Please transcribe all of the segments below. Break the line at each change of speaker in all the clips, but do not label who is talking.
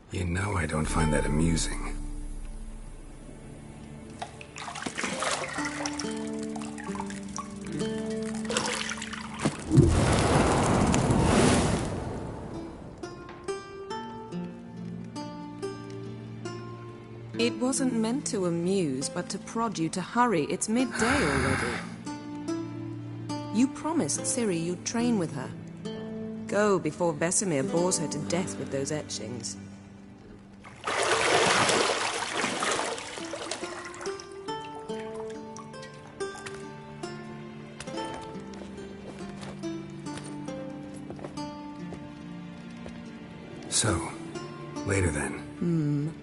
You know I don't find that amusing.
It wasn't meant to amuse, but to prod you to hurry. It's midday already. You promised Ciri you'd train with her. Go before Vesemir bores her to death with those etchings.
So, later then.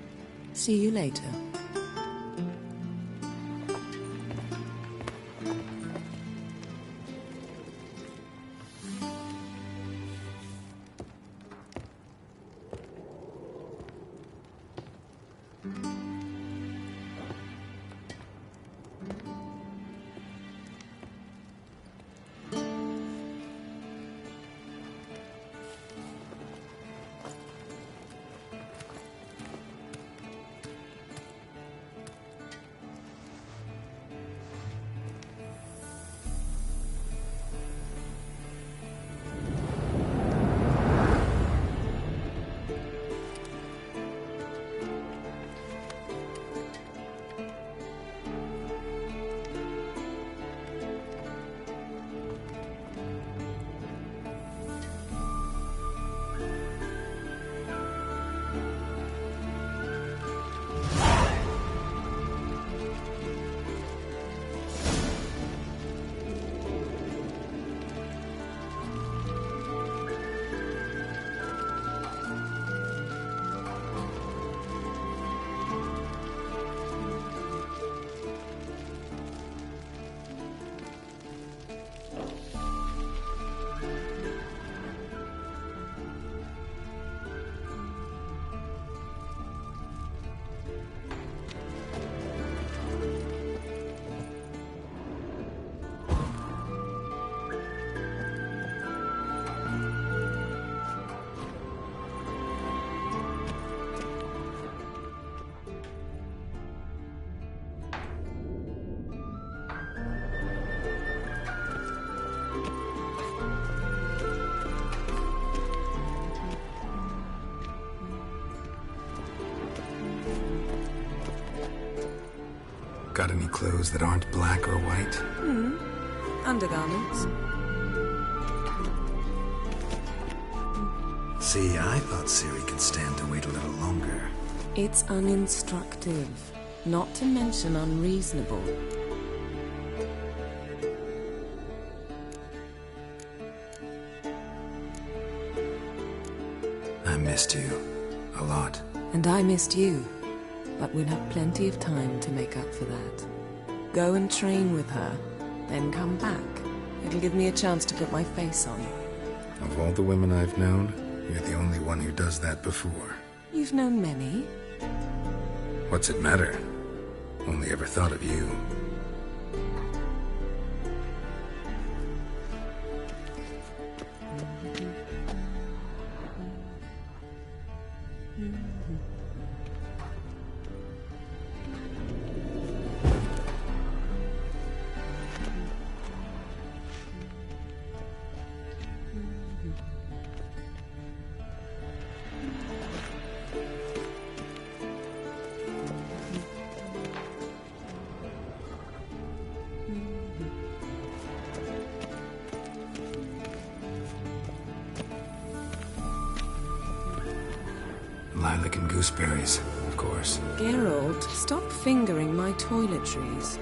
See you later.
Got any clothes that aren't black or white?
Undergarments.
See, I thought Ciri could stand to wait a little longer.
It's uninstructive, not to mention unreasonable.
I missed you. A lot.
And I missed you. But we'll have plenty of time to make up for that. Go and train with her, then come back. It'll give me a chance to put my face on.
Of all the women I've known, you're the only one who does that before.
You've known many.
What's it matter? Only ever thought of you. Lilac and gooseberries, of course.
Geralt, stop fingering my toiletries.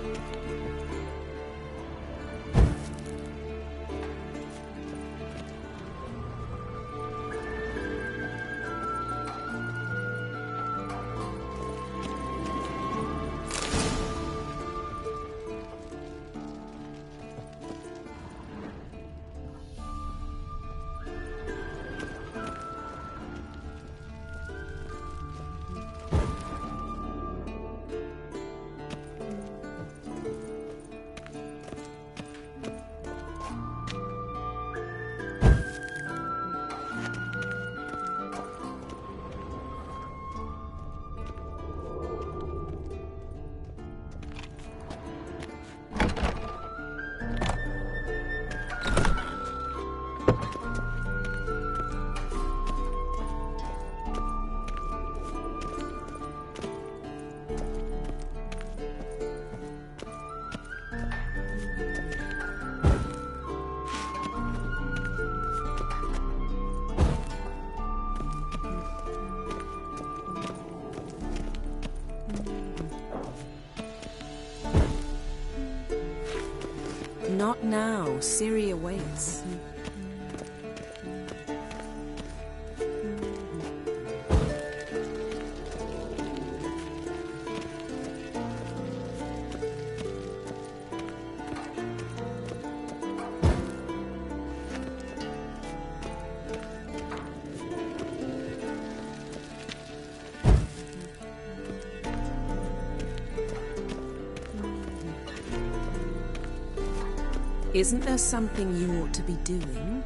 Not now. Ciri awaits. Isn't there something you ought to be doing?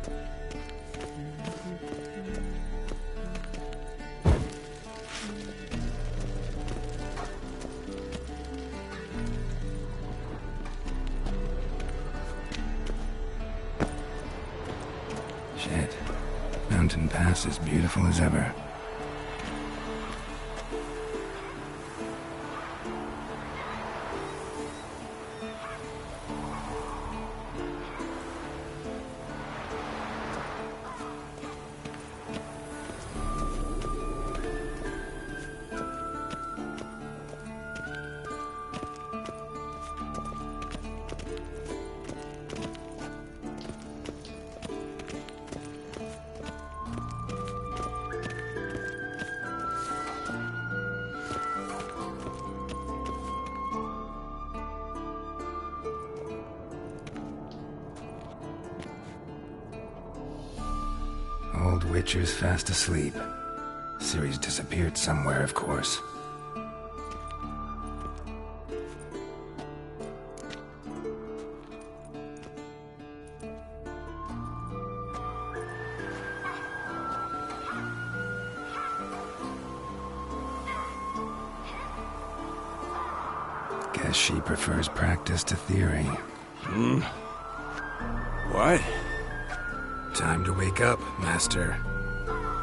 Shit. Mountain Pass is beautiful as ever. Old Witcher's fast asleep. Ciri's disappeared somewhere, of course. Guess she prefers practice to theory.
What?
Time to wake up, Master.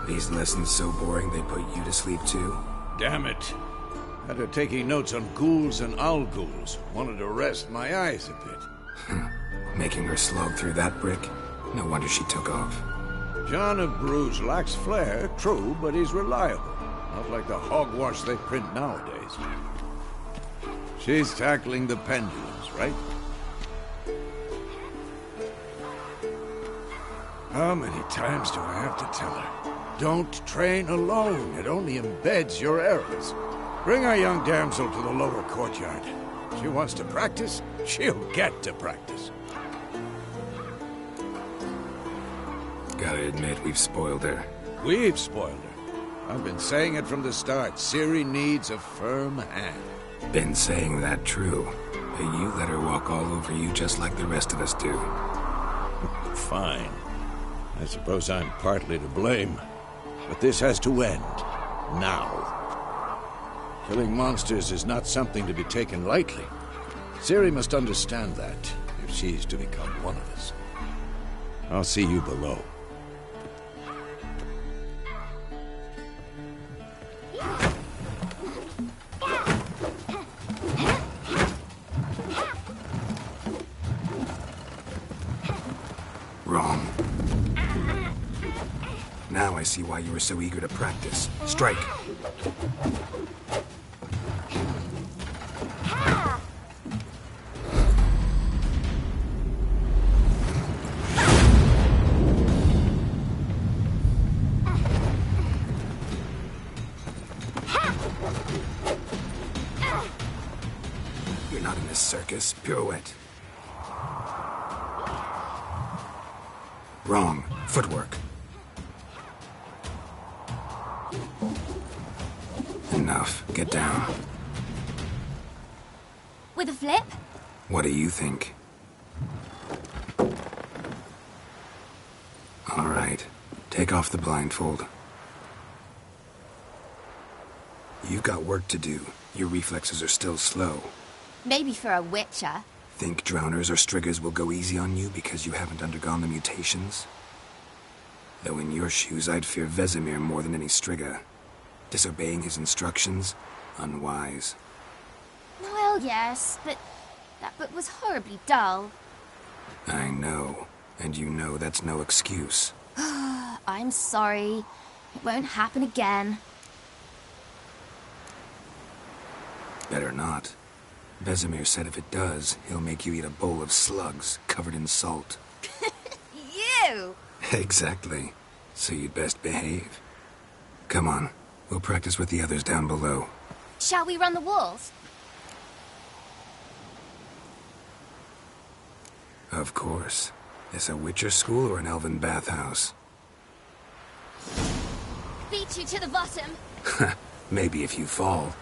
These lessons so boring they put you to sleep too?
Damn it. Had her taking notes on ghouls and owl-ghouls. Wanted to rest my eyes a bit.
Making her slog through that brick? No wonder she took off.
John of Bruges lacks flair, true, but he's reliable. Not like the hogwash they print nowadays. She's tackling the pendulums, right? How many times do I have to tell her? Don't train alone. It only embeds your errors. Bring our young damsel to the lower courtyard. She wants to practice, she'll get to practice.
Gotta admit, we've spoiled her.
We've spoiled her. I've been saying it from the start. Ciri needs a firm hand.
Been saying that true. But you let her walk all over you just like the rest of us do.
Fine. I suppose I'm partly to blame. But this has to end. Now. Killing monsters is not something to be taken lightly. Ciri must understand that, if she's to become one of us. I'll see you below.
Wrong. Now I see why you were so eager to practice. Strike. You're not in this circus. Pirouette. Wrong. Footwork. Enough. Get down.
With a flip?
What do you think? All right. Take off the blindfold. You've got work to do. Your reflexes are still slow.
Maybe for a witcher.
Think drowners or striggers will go easy on you because you haven't undergone the mutations? Though in your shoes, I'd fear Vesemir more than any strigger. Disobeying his instructions? Unwise.
Well, yes, but that book was horribly dull.
I know. And you know that's no excuse.
I'm sorry. It won't happen again.
Better not. Vesemir said if it does, he'll make you eat a bowl of slugs covered in salt.
You!
Exactly. So you'd best behave. Come on, we'll practice with the others down below.
Shall we run the walls?
Of course. This a Witcher school or an elven bathhouse?
Beat you to the bottom.
Maybe if you fall.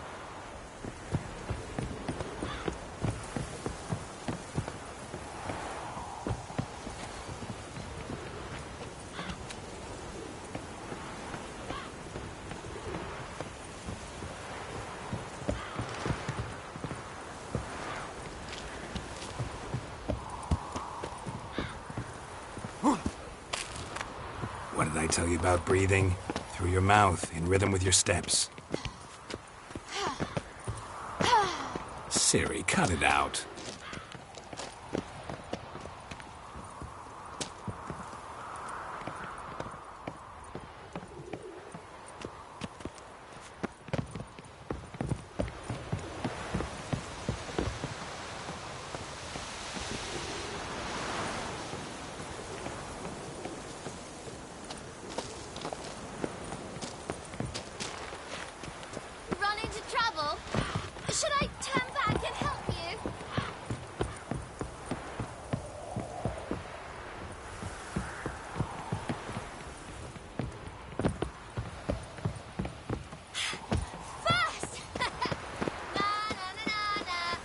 What did I tell you about breathing? Through your mouth, in rhythm with your steps. Ciri, cut it out.
Run into trouble? Should I turn back and help you? Fast! Na na na na na.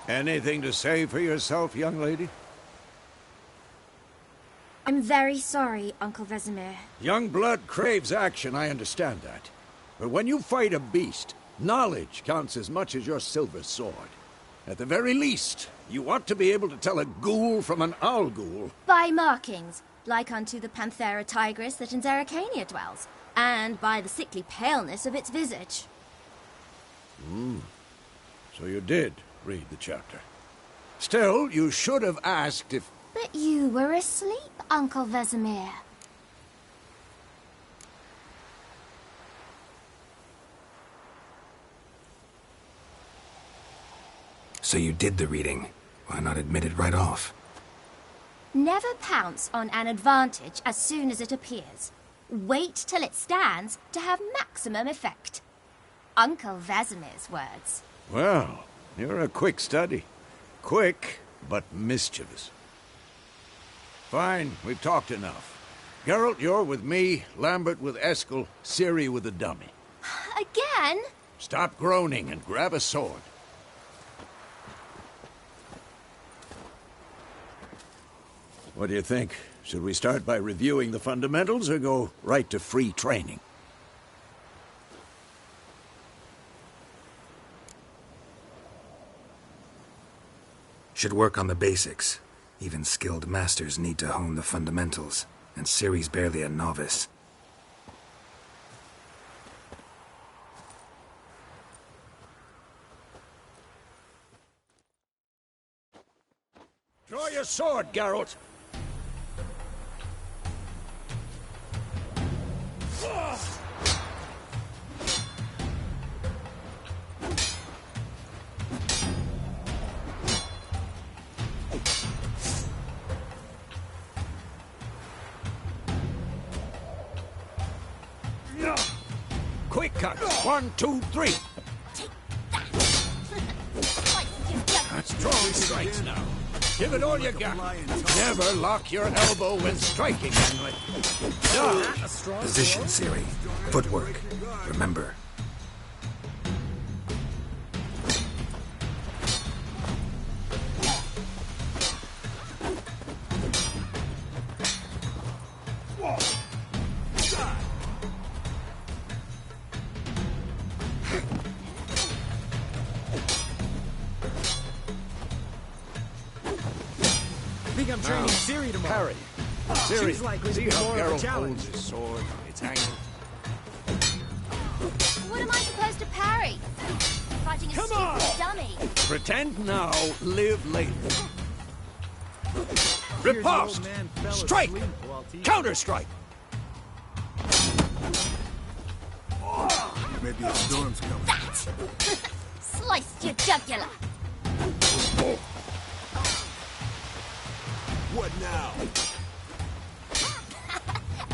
Anything to say for yourself, young lady?
I'm very sorry, Uncle Vesemir.
Young blood craves action, I understand that. But when you fight a beast, knowledge counts as much as your silver sword. At the very least, you ought to be able to tell a ghoul from an owl ghoul.
By markings, like unto the Panthera tigris that in Zerrikania dwells, and by the sickly paleness of its visage.
So you did read the chapter. Still, you should have asked if...
But you were asleep, Uncle Vesemir.
So you did the reading. Why not admit it right off?
Never pounce on an advantage as soon as it appears. Wait till it stands to have maximum effect. Uncle Vesemir's words.
Well, you're a quick study. Quick, but mischievous. Fine, we've talked enough. Geralt, you're with me, Lambert with Eskel, Ciri with the dummy.
Again?
Stop groaning and grab a sword. What do you think? Should we start by reviewing the fundamentals or go right to free training?
Should work on the basics. Even skilled masters need to hone the fundamentals, and Ciri's barely a novice.
Draw your sword, Geralt! uppercut. 1, 2, 3. Strong strikes now. Give it all you got. Never lock your elbow when striking, Henry.
Position, Siri. Footwork. Remember.
I think I'm training Siri tomorrow.
Parry. Siri,
She's likely to
see
be
how
more of a
Geralt
challenge.
holds his sword, its angle.
What am I supposed to parry? Fighting a stupid dummy.
Pretend now, live later.
Here's the
Riposte!
old man fell
Strike!
asleep while teaching.
Counter-strike!
Maybe a storm's coming.
That! Sliced your jugular.
What now?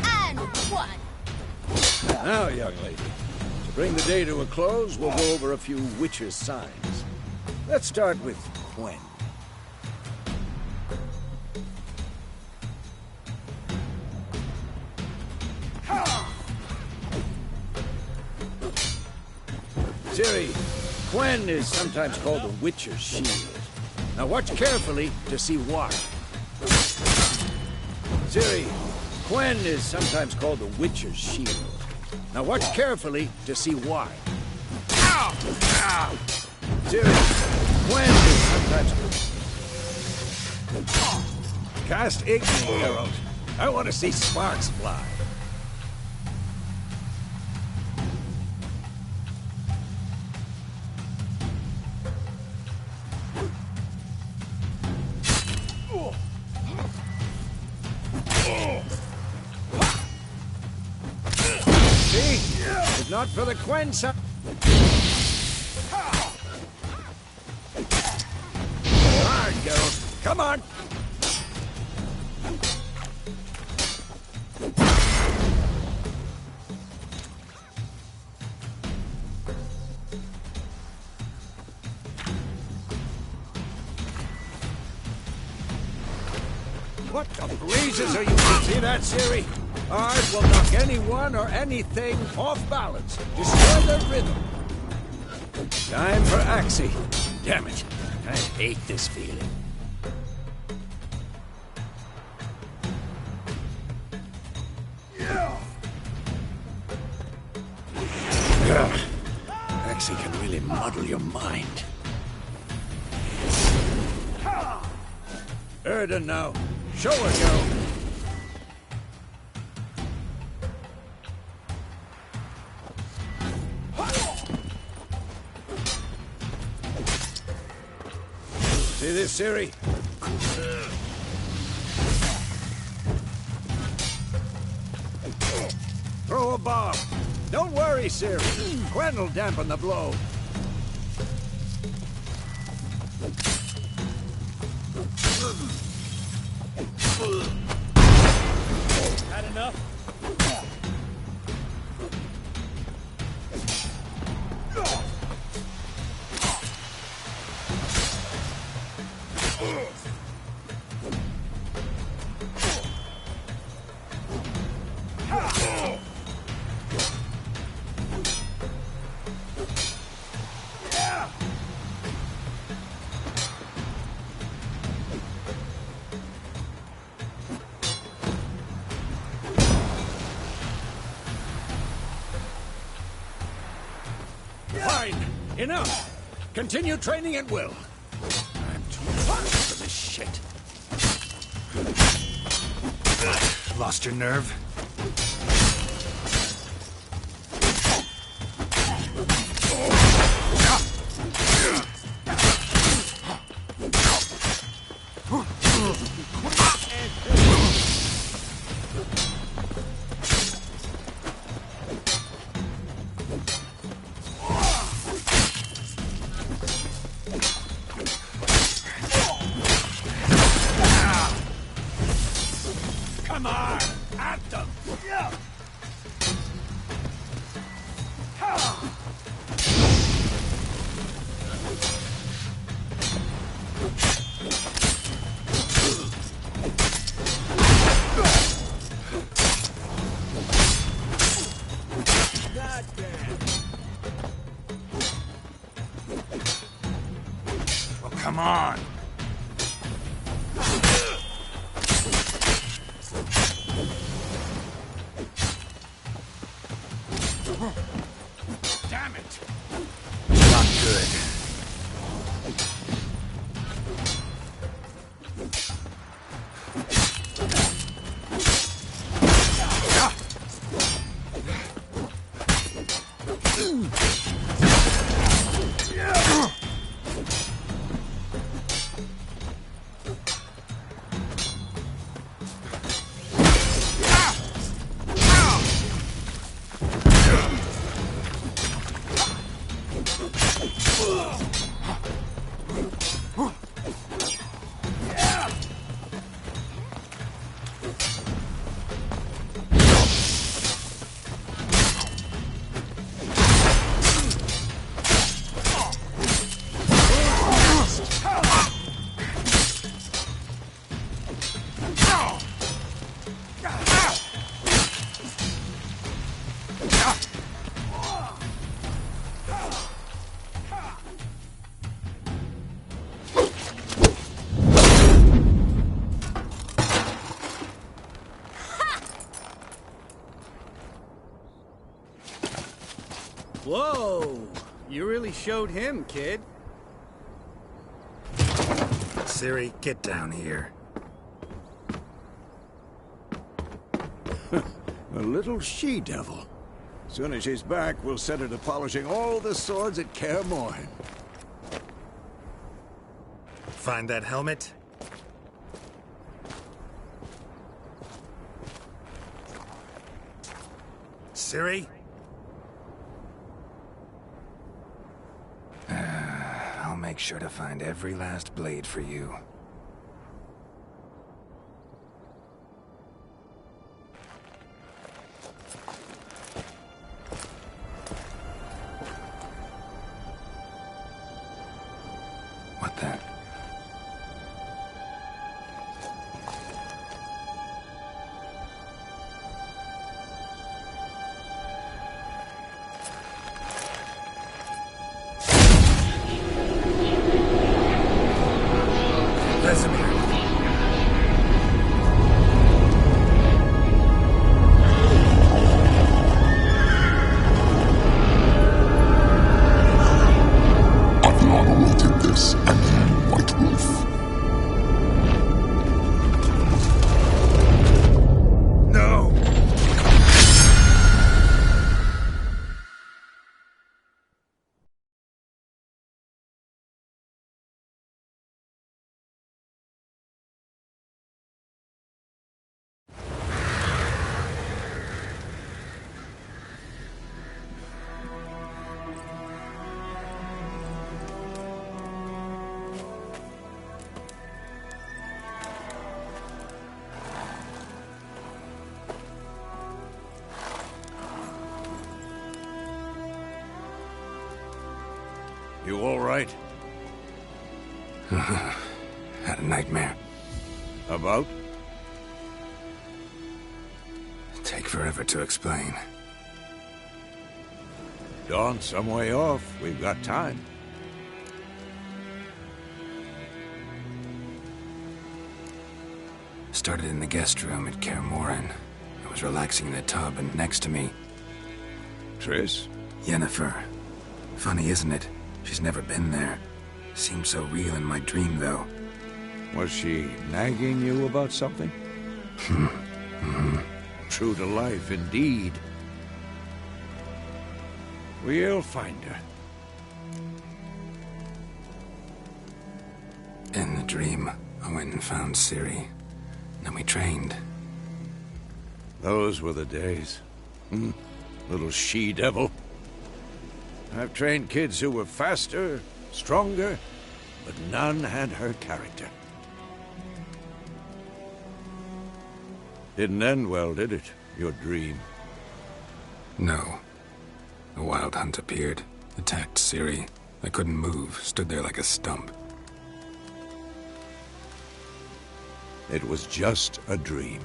And one.
Now, young lady, to bring the day to a close, we'll go over a few witches' signs. Let's start with Quen. Ciri, Quen is sometimes called the Witcher's Shield. Now watch carefully to see why. Ciri, Quen is sometimes called the Witcher's Shield. Now watch carefully to see why. Ow! Ow! Ciri, Quen is sometimes... Cast igniting arrows. I want to see sparks fly. See? If not for the Quen side. Hard, Geralt. Come on. What the blazes are you? See that, Ciri? Ours will knock anyone or anything off balance. Destroy the rhythm. Time for Axie. Damn it. I hate this feeling. Ugh. Axie can really muddle your mind. Erden now. Show her, Geralt. See this, Ciri? Throw a bomb. Don't worry, Ciri. Quen will dampen the blow.
Had enough?
Fine. Enough. Continue training at will. I'm too old for this shit.
Lost your nerve?
Come on! At them!
Come on!
Damn it!
Not good.
Whoa! You really showed him, kid.
Siri, get down here.
A little she-devil. Soon as she's back, we'll set her to polishing all the swords at Kaer Morhen.
Find that helmet? Siri? I'll make sure to find every last blade for you. What the? Vesemir.
I've long awaited this, and you, White Wolf.
No!
You all right?
Had a nightmare.
About?
Take forever to explain.
Dawn's some way off. We've got time.
Started in the guest room at Kaer Morhen. I was relaxing in the tub, and next to me,
Triss?
Yennefer. Funny, isn't it? She's never been there. Seemed so real in my dream, though.
Was she nagging you about something? True to life, indeed. We'll find her.
In the dream, I went and found Ciri. Then we trained.
Those were the days. Little she-devil. I've trained kids who were faster, stronger, but none had her character. Didn't end well, did it? Your dream?
No. A wild hunt appeared, attacked Ciri. I couldn't move, stood there like a stump.
It was just a dream.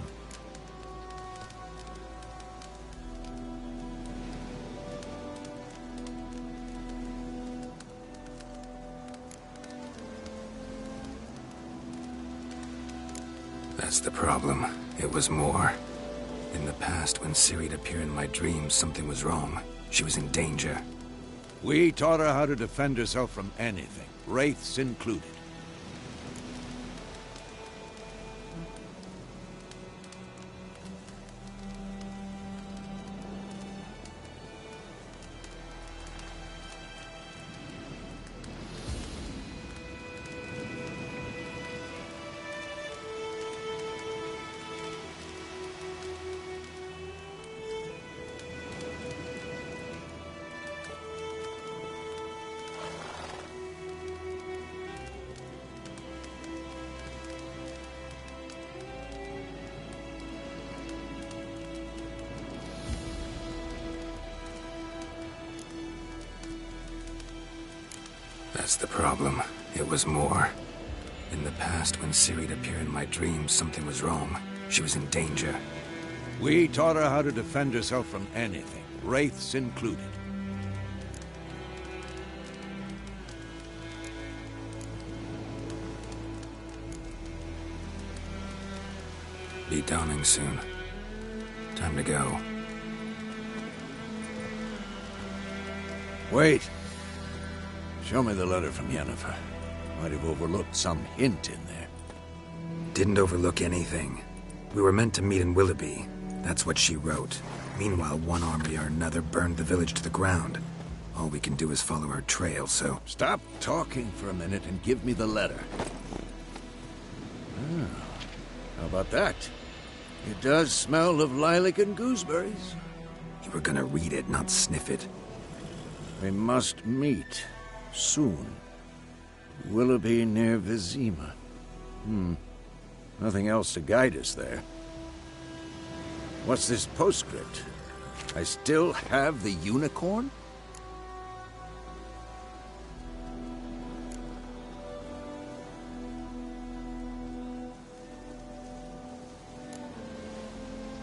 That's the problem. It was more. In the past, when Ciri'd appear in my dreams, something was wrong. She was in danger.
We taught her how to defend herself from anything, wraiths included.
That's the problem. It was more. In the past, when Ciri'd appear in my dreams, something was wrong. She was in danger.
We taught her how to defend herself from anything, wraiths included.
Be dawning soon. Time to go.
Wait. Show me the letter from Yennefer. Might have overlooked some hint in there.
Didn't overlook anything. We were meant to meet in Willoughby. That's what she wrote. Meanwhile, one army or another burned the village to the ground. All we can do is follow her trail, so...
Stop talking for a minute and give me the letter. How about that? It does smell of lilac and gooseberries.
You were gonna read it, not sniff it.
We must meet. Soon. Willoughby near Vizima. Nothing else to guide us there. What's this postscript? I still have the unicorn?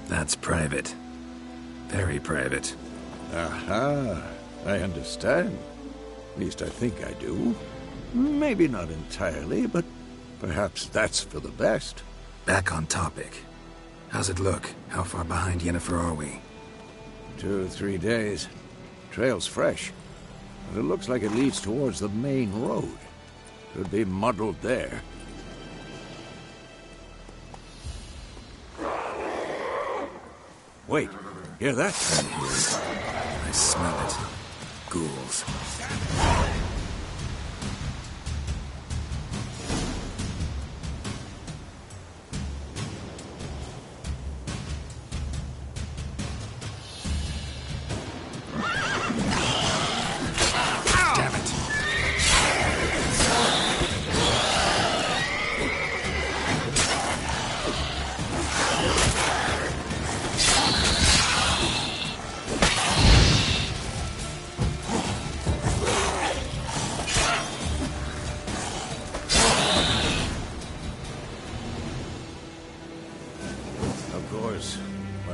That's private. Very private.
Aha, I understand. At least I think I do. Maybe not entirely, but perhaps that's for the best.
Back on topic. How's it look? How far behind Yennefer are we?
2 or 3 days. Trail's fresh, but it looks like it leads towards the main road. Could be muddled there. Wait, hear that?
I hear it. I smell it. Ghouls. Damn it.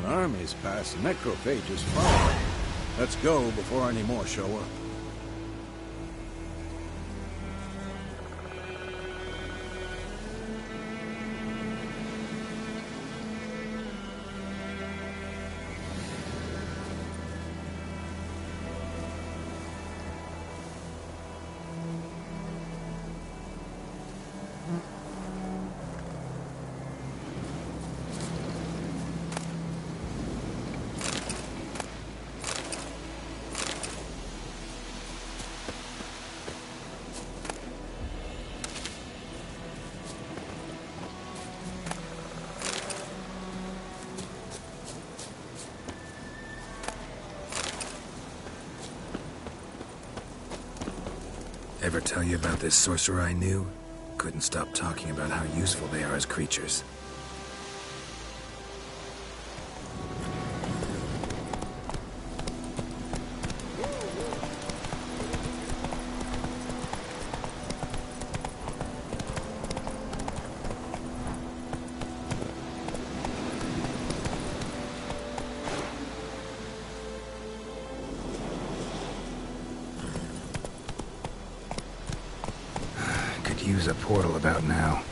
Armies pass, necrophages follow. Let's go before any more show up.
Ever tell you about this sorcerer I knew? Couldn't stop talking about how useful they are as creatures. Use a portal about now.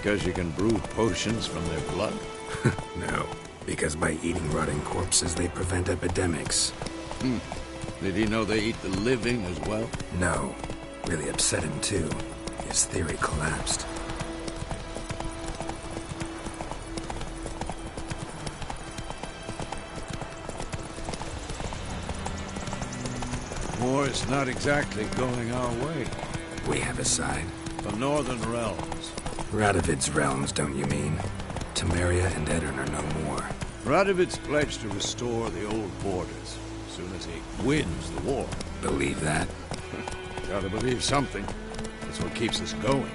because you can brew potions from their blood?
No, because by eating rotting corpses, they prevent epidemics.
Did he know they eat the living as well?
No. Really upset him, too. His theory collapsed.
War's not exactly going our way.
We have a side.
The Northern Realms.
Radovid's realms, don't you mean? Temeria and Edirn are no more.
Radovid's pledged to restore the old borders as soon as he wins the war.
Believe that?
Gotta believe something. That's what keeps us going.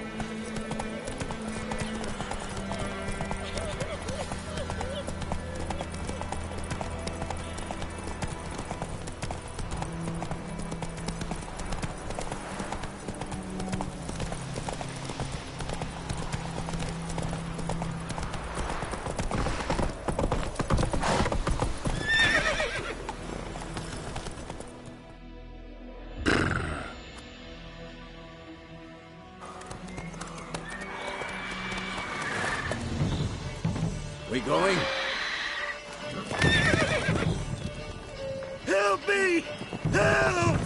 We going? Help me! Help!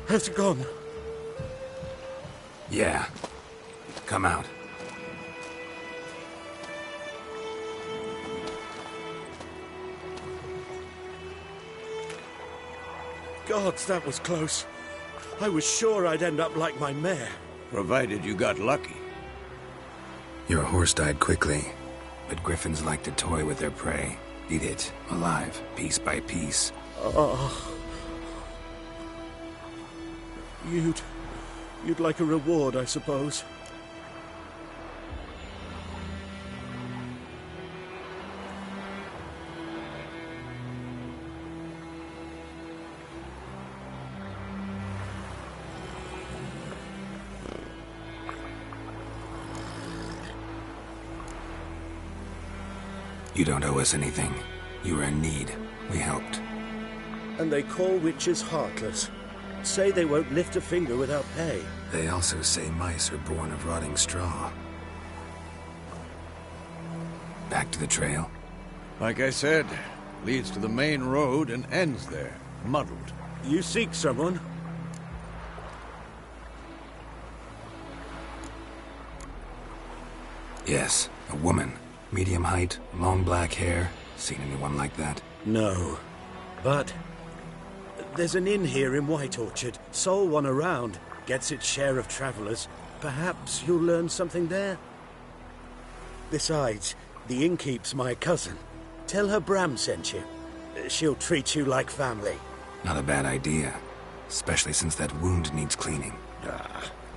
Has it gone?
Yeah. Come out.
Gods, that was close. I was sure I'd end up like my mare.
Provided you got lucky.
Your horse died quickly, but griffins like to toy with their prey. Eat it, alive, piece by piece.
Oh. You'd like a reward, I suppose.
You don't owe us anything. You were in need. We helped.
And they call witches heartless. Say they won't lift a finger without pay.
They also say mice are born of rotting straw. Back to the trail?
Like I said, leads to the main road and ends there, muddled.
You seek someone?
Yes, a woman. Medium height, long black hair. Seen anyone like that?
No. But there's an inn here in White Orchard. Sole one around. Gets its share of travelers. Perhaps you'll learn something there? Besides, the innkeep's my cousin. Tell her Bram sent you. She'll treat you like family.
Not a bad idea. Especially since that wound needs cleaning.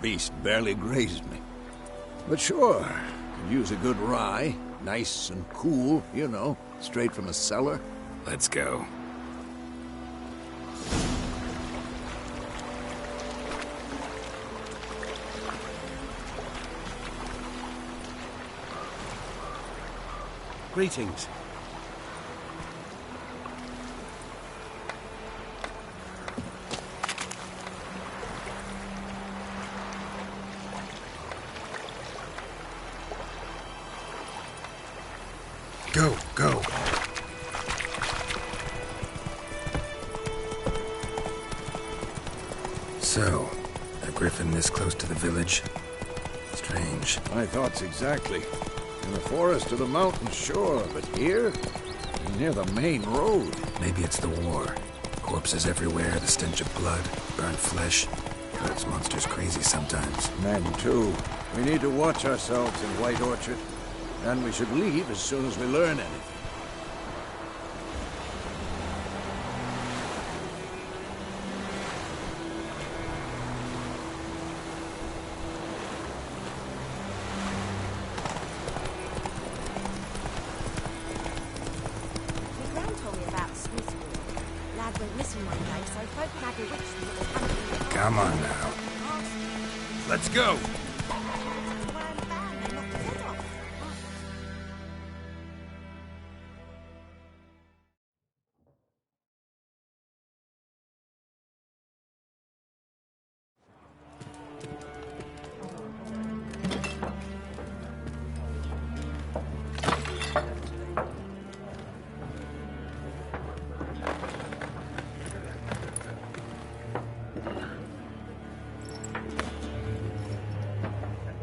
Beast barely grazed me. But sure, could use a good rye. Nice and cool, you know, straight from a cellar.
Let's go.
Greetings.
Go. So, a griffin this close to the village? Strange.
My thoughts exactly. In the forest or the mountain, sure, but here? Near the main road.
Maybe it's the war. Corpses everywhere, the stench of blood, burnt flesh. Those monsters crazy sometimes.
Men, too. We need to watch ourselves in White Orchard. And we should leave as soon as we learn anything.
My gran told me about Smith's War. Lad went missing one day, so folk had bewitched him with a hunting.
Come on now. Let's go!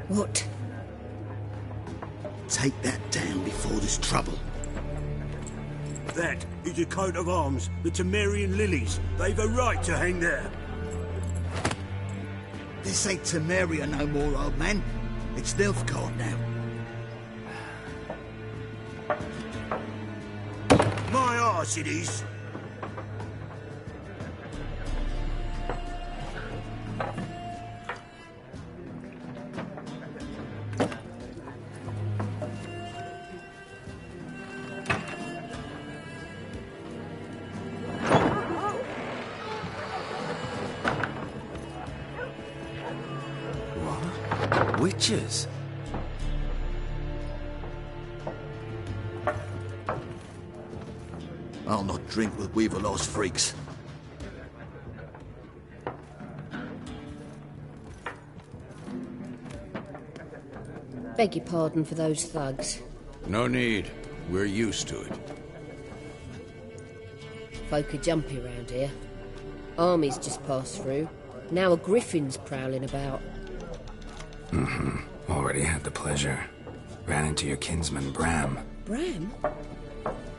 What?
Take that down before there's trouble.
That is a coat of arms, the Temerian lilies. They've a right to hang there.
This ain't Temeria no more, old man. It's Nilfgaard now.
My arse it is.
Witches?
I'll not drink with Weaverlaw's freaks.
Beg your pardon for those thugs.
No need. We're used to it.
Folk are jumpy around here. Armies just passed through. Now a griffin's prowling about.
Already had the pleasure. Ran into your kinsman, Bram.
Bram?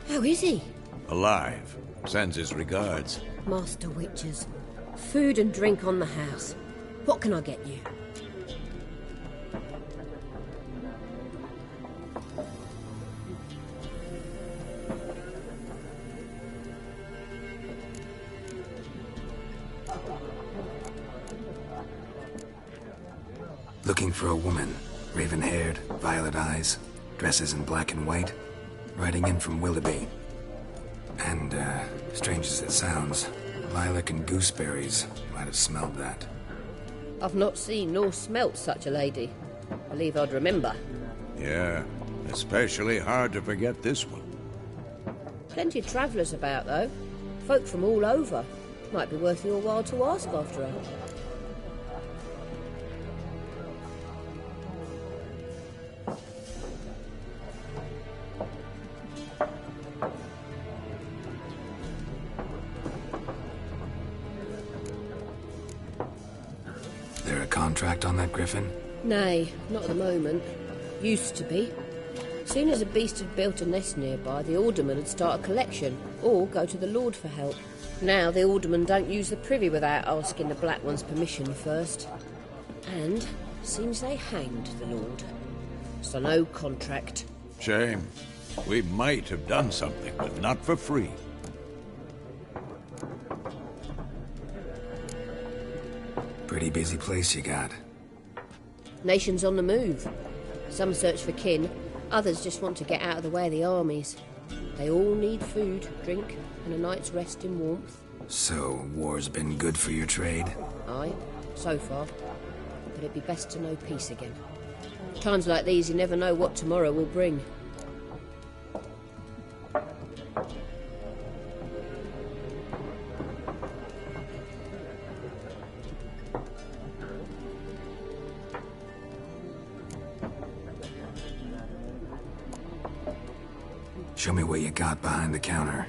How is he?
Alive. Sends his regards.
Master Witches. Food and drink on the house. What can I get you?
Looking for a woman. Raven-haired, violet eyes, dresses in black and white. Riding in from Willoughby. And, strange as it sounds, lilac and gooseberries. Might have smelled that.
I've not seen nor smelt such a lady. Believe I'd remember.
Yeah, especially hard to forget this one.
Plenty of travellers about, though. Folk from all over. Might be worth your while to ask after her.
There a contract on that griffin?
Nay, not at the moment. Used to be. Soon as a beast had built a nest nearby, the alderman would start a collection, or go to the Lord for help. Now the alderman don't use the privy without asking the Black One's permission first. And seems they hanged the Lord. So no contract.
Shame. We might have done something, but not for free.
Pretty busy place you got.
Nations on the move. Some search for kin, others just want to get out of the way of the armies. They all need food, drink, and a night's rest in warmth.
So, war's been good for your trade?
Aye, so far. But it'd be best to know peace again. Times like these, you never know what tomorrow will bring.
Show me what you got behind the counter.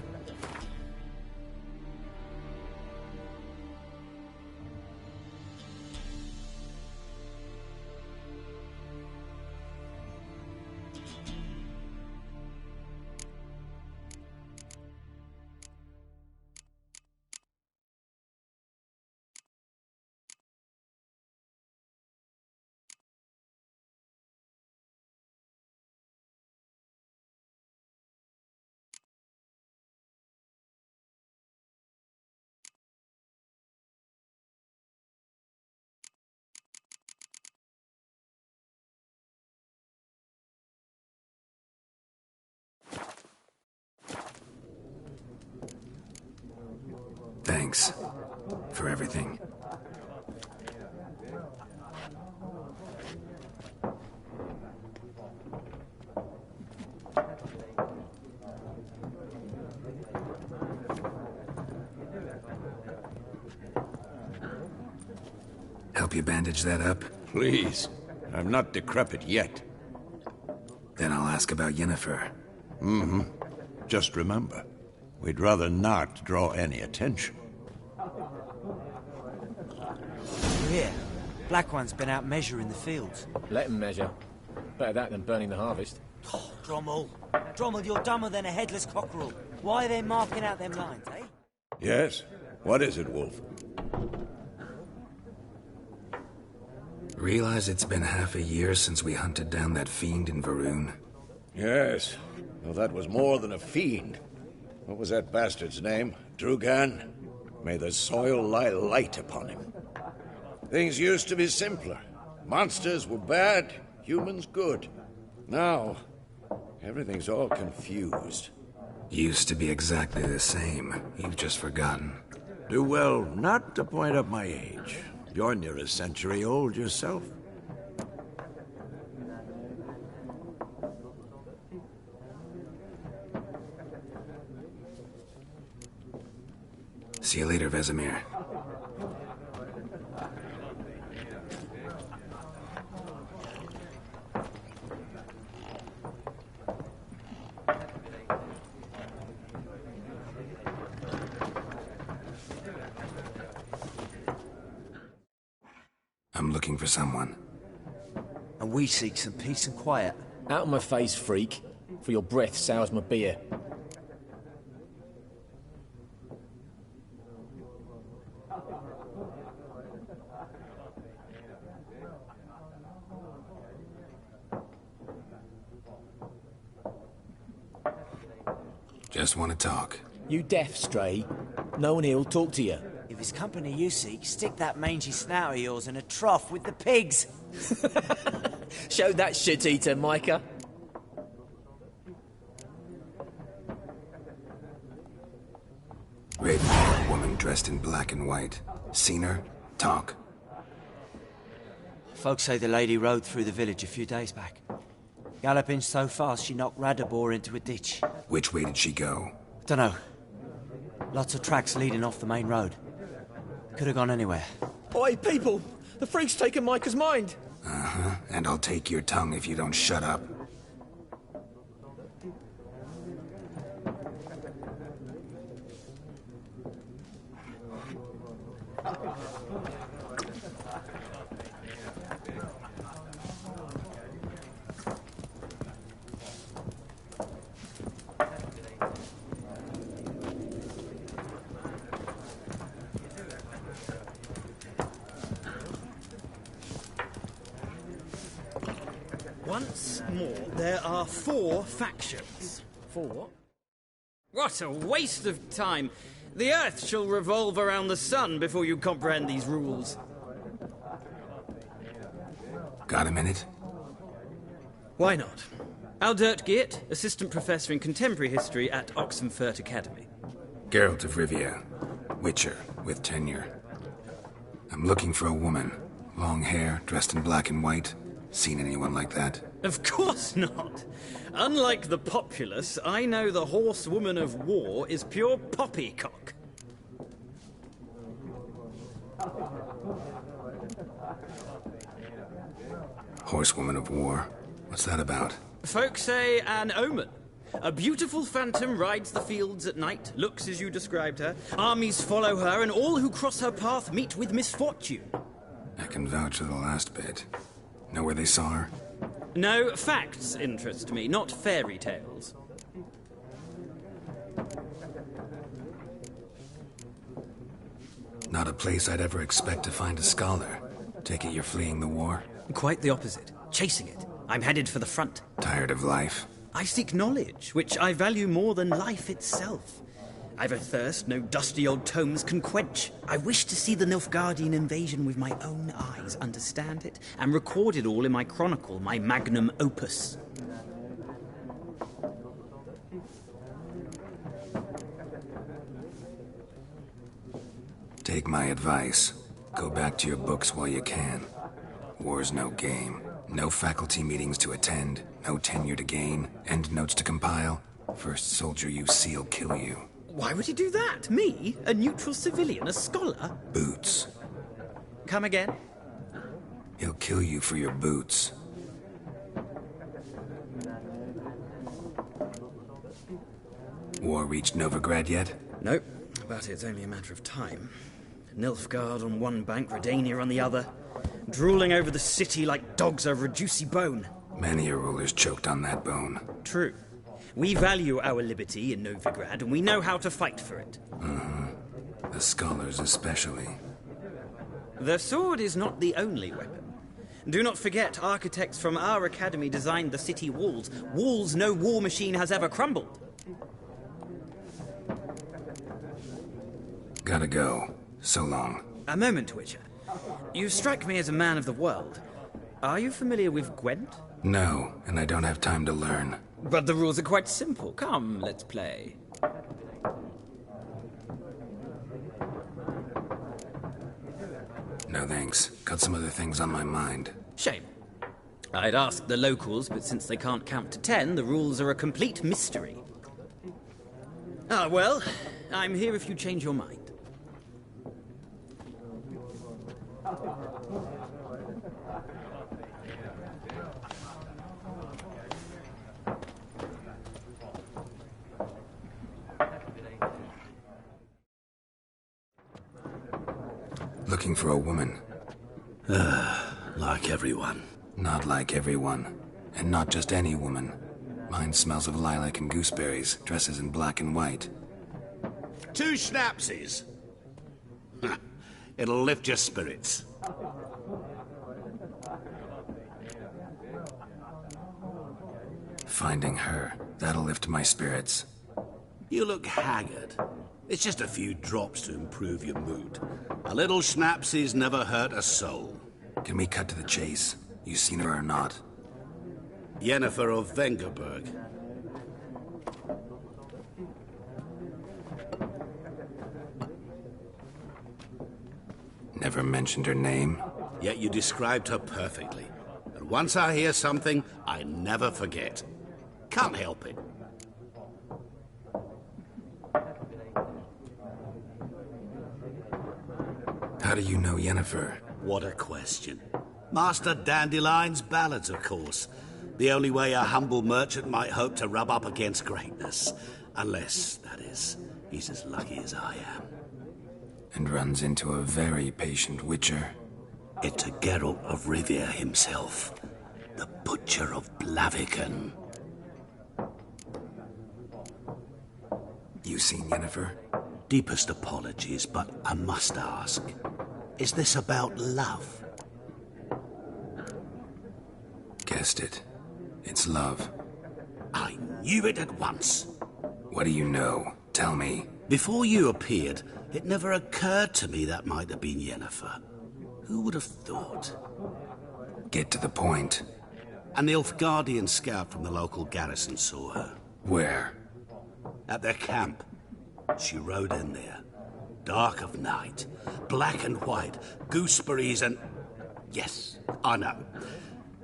Thanks. For everything. Help you bandage that up?
Please. I'm not decrepit yet.
Then I'll ask about Yennefer.
Mm-hmm. Just remember, we'd rather not draw any attention.
Here, Black One's been out measuring the fields.
Let him measure. Better that than burning the harvest.
Oh, Drommel. Drommel, you're dumber than a headless cockerel. Why are they marking out them lines, eh?
Yes? What is it, Wolf?
Realize it's been half a year since we hunted down that fiend in Varun?
Yes. Well, that was more than a fiend. What was that bastard's name? Drugan? May the soil lie light upon him. Things used to be simpler. Monsters were bad, humans good. Now, everything's all confused.
Used to be exactly the same. You've just forgotten.
Do well not to point up my age. You're near a century old yourself.
See you later, Vesemir. I'm looking for someone.
And we seek some peace and quiet.
Out of my face, freak. For your breath sours my beer.
Just want to talk.
You deaf, Stray? No one here'll talk to you.
If it's company you seek, stick that mangy snout of yours in a trough with the pigs.
Show that shit-eater, Micah.
Raven, woman dressed in black and white. Seen her? Talk.
Folks say the lady rode through the village a few days back. Galloping so fast she knocked Radabor into a ditch.
Which way did she go?
Dunno. Lots of tracks leading off the main road. Could have gone anywhere.
Oi, people! The freak's taken Micah's mind!
Uh-huh. And I'll take your tongue if you don't shut up.
Once more, there are 4 factions.
4?
What a waste of time! The Earth shall revolve around the sun before you comprehend these rules.
Got a minute?
Why not? Aldert Geert, Assistant Professor in Contemporary History at Oxenfurt Academy.
Geralt of Rivia. Witcher, with tenure. I'm looking for a woman. Long hair, dressed in black and white. Seen anyone like that?
Of course not! Unlike the populace, I know the horsewoman of war is pure poppycock.
Horsewoman of war? What's that about?
Folk say an omen. A beautiful phantom rides the fields at night, looks as you described her. Armies follow her, and all who cross her path meet with misfortune.
I can vouch for the last bit. Know where they saw her?
No, facts interest me, not fairy tales.
Not a place I'd ever expect to find a scholar. Take it you're fleeing the war?
Quite the opposite. Chasing it. I'm headed for the front.
Tired of life?
I seek knowledge, which I value more than life itself. I've a thirst no dusty old tomes can quench. I wish to see the Nilfgaardian invasion with my own eyes, understand it, and record it all in my chronicle, my magnum opus.
Take my advice. Go back to your books while you can. War's no game. No faculty meetings to attend, no tenure to gain, end notes to compile. First soldier you see'll kill you.
Why would he do that? Me? A neutral civilian? A scholar?
Boots.
Come again?
He'll kill you for your boots. War reached Novigrad yet?
Nope, but it's only a matter of time. Nilfgaard on one bank, Redania on the other. Drooling over the city like dogs over a juicy bone.
Many a ruler's choked on that bone.
True. We value our liberty in Novigrad, and we know how to fight for it.
The scholars especially.
The sword is not the only weapon. Do not forget, architects from our academy designed the city walls. Walls no war machine has ever crumbled.
Gotta go. So long.
A moment, Witcher. You strike me as a man of the world. Are you familiar with Gwent?
No, and I don't have time to learn.
But the rules are quite simple. Come, let's play.
No thanks. Got some other things on my mind.
Shame. I'd ask the locals, but since they can't count to 10, the rules are a complete mystery. Ah, well, I'm here if you change your mind.
Looking for a woman.
Like everyone.
Not like everyone. And not just any woman. Mine smells of lilac and gooseberries, dresses in black and white.
2 schnapsies. It'll lift your spirits.
Finding her, that'll lift my spirits.
You look haggard. It's just a few drops to improve your mood. A little schnapsies never hurt a soul.
Can we cut to the chase? You seen her or not?
Yennefer of Vengerberg.
Never mentioned her name.
Yet you described her perfectly. And once I hear something, I never forget. Can't help it.
How do you know Yennefer?
What a question. Master Dandelion's ballads, of course. The only way a humble merchant might hope to rub up against greatness. Unless, that is, he's as lucky as I am.
And runs into a very patient witcher.
It's a Geralt of Rivia himself. The Butcher of Blaviken.
You seen Yennefer?
Deepest apologies, but I must ask. Is this about love?
Guessed it. It's love.
I knew it at once.
What do you know? Tell me.
Before you appeared, it never occurred to me that might have been Yennefer. Who would have thought?
Get to the point.
An Nilfgaardian scout from the local garrison saw her.
Where?
At their camp. She rode in there. Dark of night. Black and white. Gooseberries and... Yes, I know.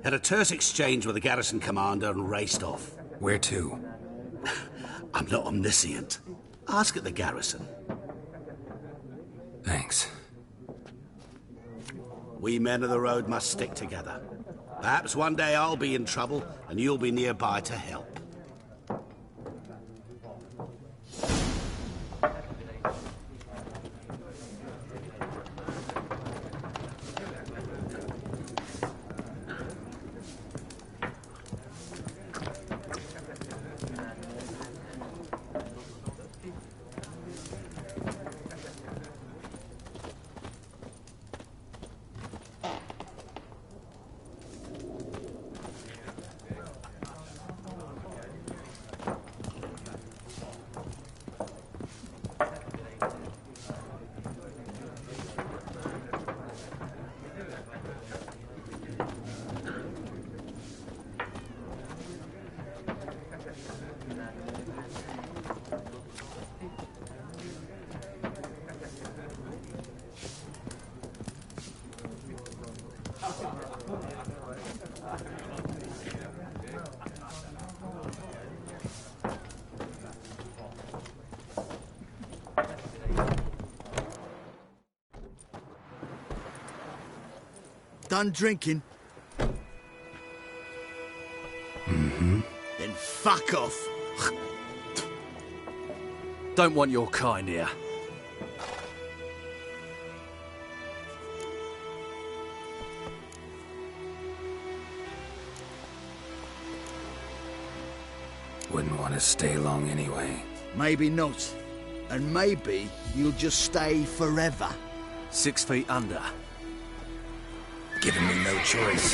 Had a terse exchange with the garrison commander and raced off.
Where to?
I'm not omniscient. Ask at the garrison.
Thanks.
We men of the road must stick together. Perhaps one day I'll be in trouble and you'll be nearby to help.
done drinking?
Mm-hmm.
Then fuck off.
Don't want your kind here.
Wouldn't want to stay long anyway.
Maybe not. And maybe you'll just stay forever.
6 feet under.
Giving me no choice.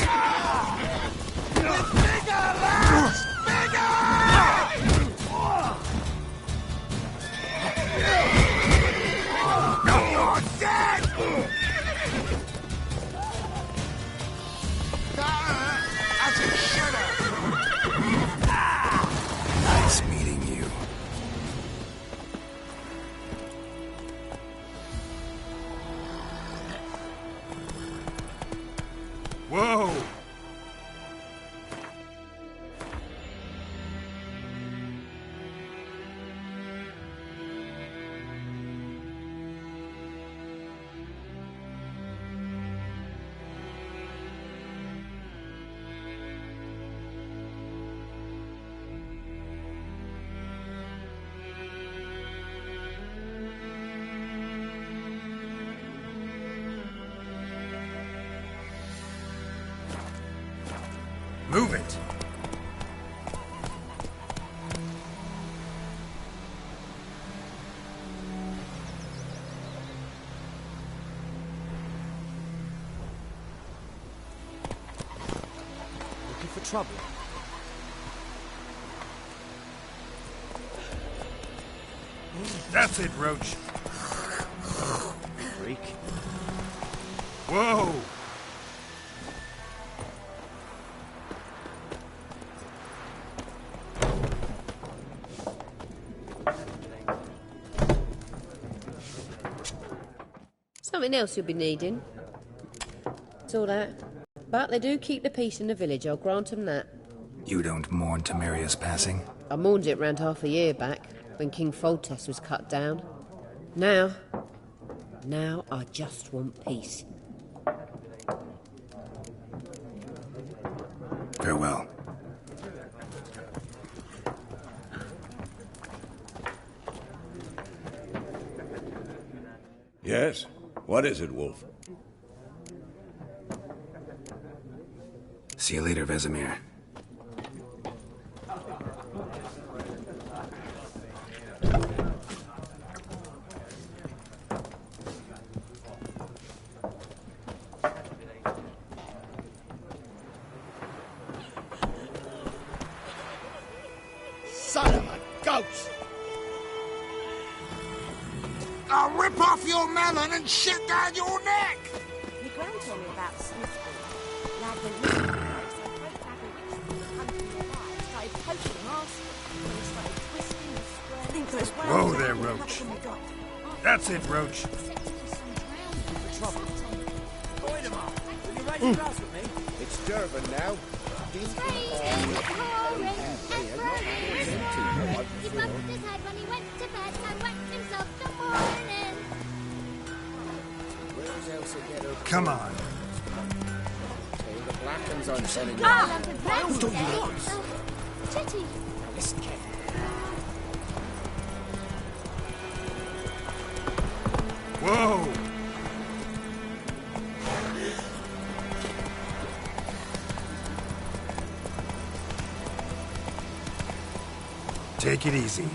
Nice meeting you.
Whoa! Move it!
Looking for trouble?
That's it, Roach.
Freak.
Whoa!
Something else you'll be needing. That's all that. But they do keep the peace in the village, I'll grant 'em that.
You don't mourn Temeria's passing?
I mourned it round half a year back, when King Foltest was cut down. Now I just want peace.
Farewell.
Yes? What is it, Wolf?
See you later, Vesemir.
Son of a ghost! I'll rip off your melon and shit down your neck!
Your gran told me about Smithfield. Lad went missing one day, so I broke back a witch from the country nearby and started poking him asking. When he started twisting and squirming.
Whoa there, Roach. That's it, Roach.
It's Durban now.
He bumped his head when he went to bed and whacked himself the morning.
Come on.
The black ones I'm telling you.
Chitty.
Listen carefully.
Whoa! Take it easy.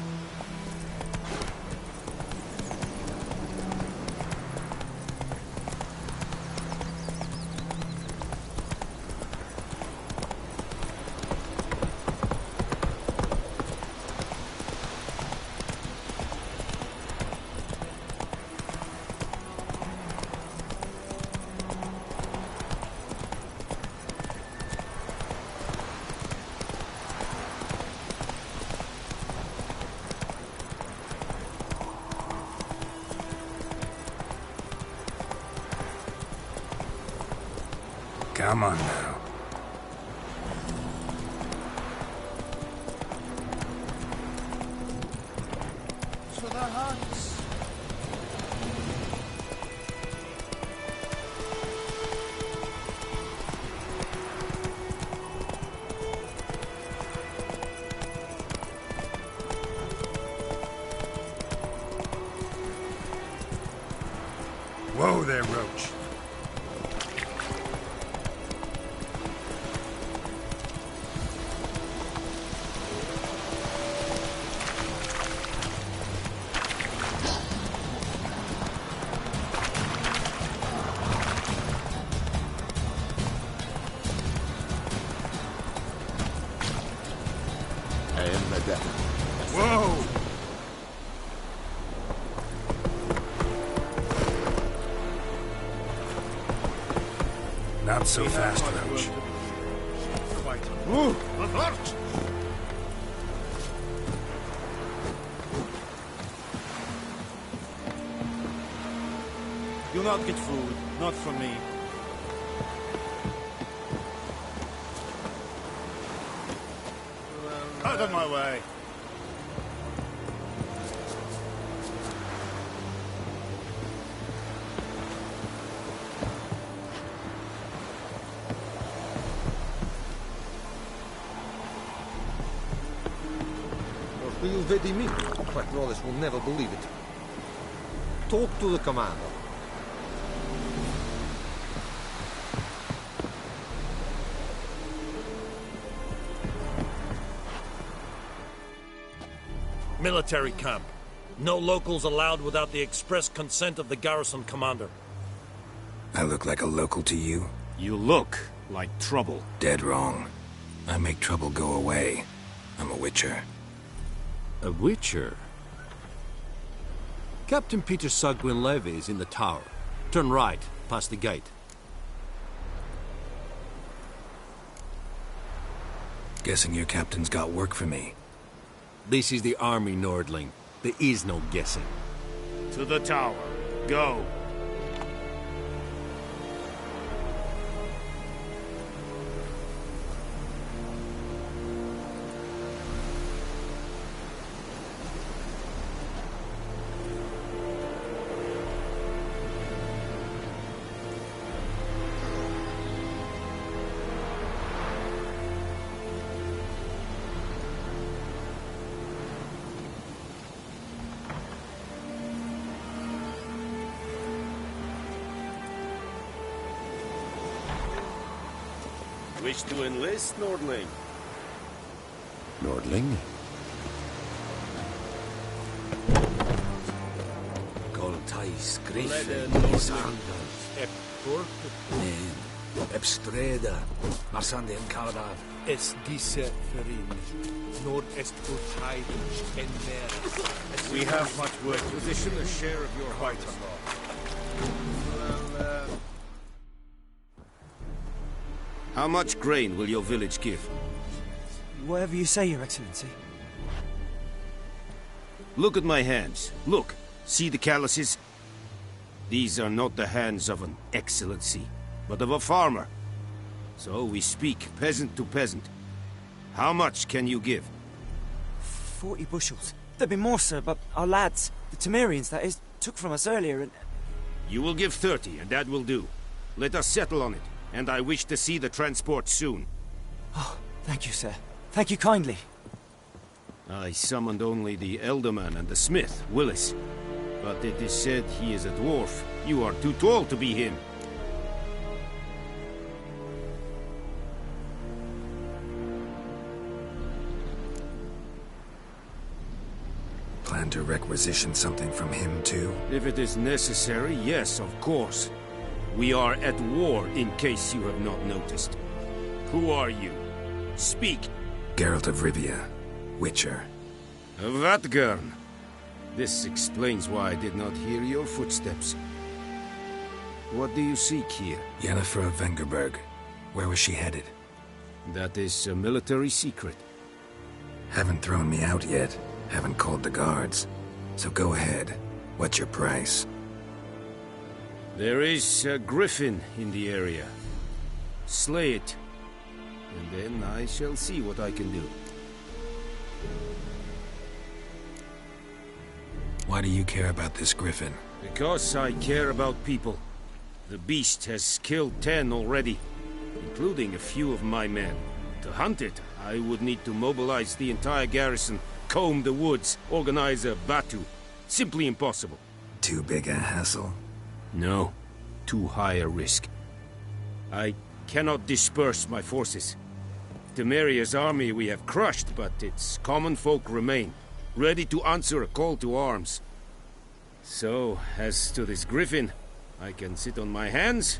Come on now.
To the huts.
Roach. Whoa! Not so fast, Roach. Move! Avert!
Do not get food, not from me. Out of my way.
Do you vedi me? Patrollers will never believe it. Talk to the commander.
Military camp. No locals allowed without the express consent of the garrison commander.
I look like a local to you?
You look like trouble.
Dead wrong. I make trouble go away. I'm a witcher.
A witcher? Captain Peter Sagwin Levy is in the tower. Turn right, past the gate.
Guessing your captain's got work for me.
This is the army, Nordling. There is no guessing.
To the tower. Go.
Wish to enlist, Nordling?
Nordling?
Coltais, Griffin, Sanders, Nen, Ebstreda, Marsande and Caldar.
Es disse ferin, nord est urtaiden en mer.
We have much work. Position a share of your height.
How much grain will your village give?
Whatever you say, Your Excellency.
Look at my hands. Look. See the calluses? These are not the hands of an excellency, but of a farmer. So we speak peasant to peasant. How much can you give?
40 bushels. There'd be more, sir, but our lads, the Temerians, that is, took from us earlier and...
You will give 30, and that will do. Let us settle on it, and I wish to see the transport soon.
Oh, thank you, sir. Thank you kindly.
I summoned only the Elderman and the smith, Willis. But it is said he is a dwarf. You are too tall to be him.
Plan to requisition something from him, too?
If it is necessary, yes, of course. We are at war, in case you have not noticed. Who are you? Speak.
Geralt of Rivia, Witcher.
Vatgern. This explains why I did not hear your footsteps. What do you seek here?
Yennefer of Vengerberg. Where was she headed?
That is a military secret.
Haven't thrown me out yet. Haven't called the guards. So go ahead. What's your price?
There is a griffin in the area. Slay it. And then I shall see what I can do.
Why do you care about this griffin?
Because I care about people. The beast has killed 10 already, including a few of my men. To hunt it, I would need to mobilize the entire garrison, comb the woods, organize a batu. Simply impossible.
Too big a hassle?
No. too high a risk. I cannot disperse my forces. Temeria's army we have crushed, but its common folk remain, ready to answer a call to arms. So, as to this griffin, I can sit on my hands,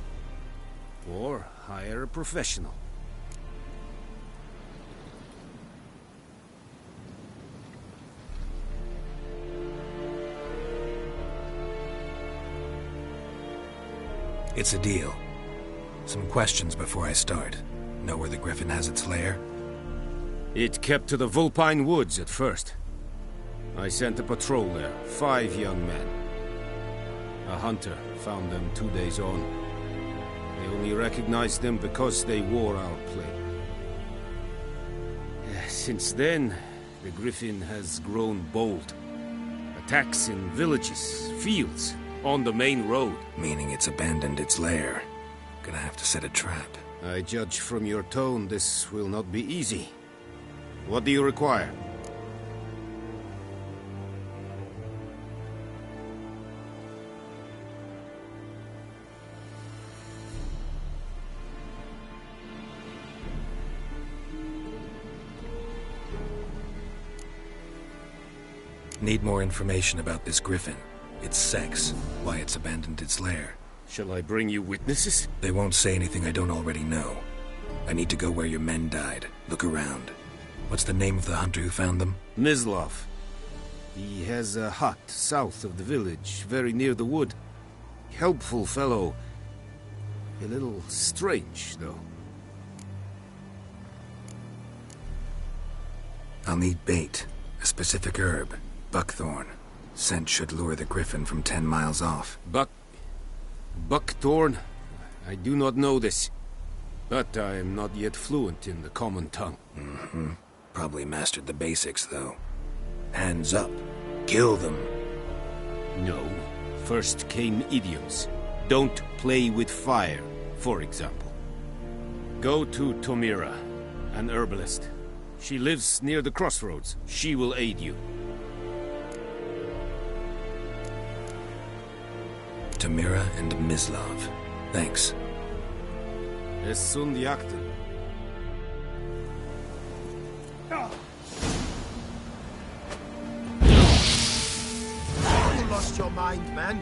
or hire a professional.
It's a deal. Some questions before I start. Know where the griffin has its lair?
It kept to the Vulpine Woods at first. I sent a patrol there, 5 young men. A hunter found them 2 days on. They only recognized them because they wore our plate. Since then, the griffin has grown bold. Attacks in villages, fields, on the main road.
Meaning it's abandoned its lair. Gonna have to set a trap.
I judge from your tone this will not be easy. What do you require?
Need more information about this griffin. Its sex, why it's abandoned its lair.
Shall I bring you witnesses?
They won't say anything I don't already know. I need to go where your men died. Look around. What's the name of the hunter who found them?
Mislav. He has a hut south of the village, very near the wood. Helpful fellow. A little strange, though.
I'll need bait. A specific herb. Buckthorn. Scent should lure the griffin from 10 miles off.
Buckthorn? I do not know this. But I am not yet fluent in the common tongue.
Mm-hmm. Probably mastered the basics, though. Hands up. Kill them.
No. First came idioms. Don't play with fire, for example. Go to Tomira, an herbalist. She lives near the crossroads. She will aid you.
Tomira and Mislav. Thanks.
Es sunt jakten.
You lost your mind, man.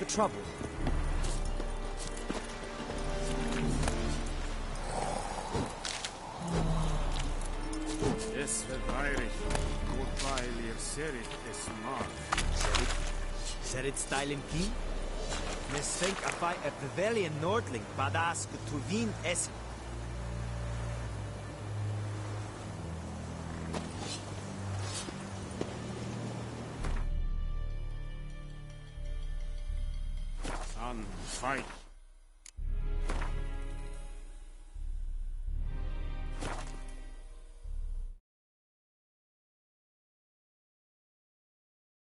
Trouble.
Es verweirig. Goodbye, lir serit es mar.
Serit stylen key? Nes think afai a pavilion nordling badass tuvin es.
Fight.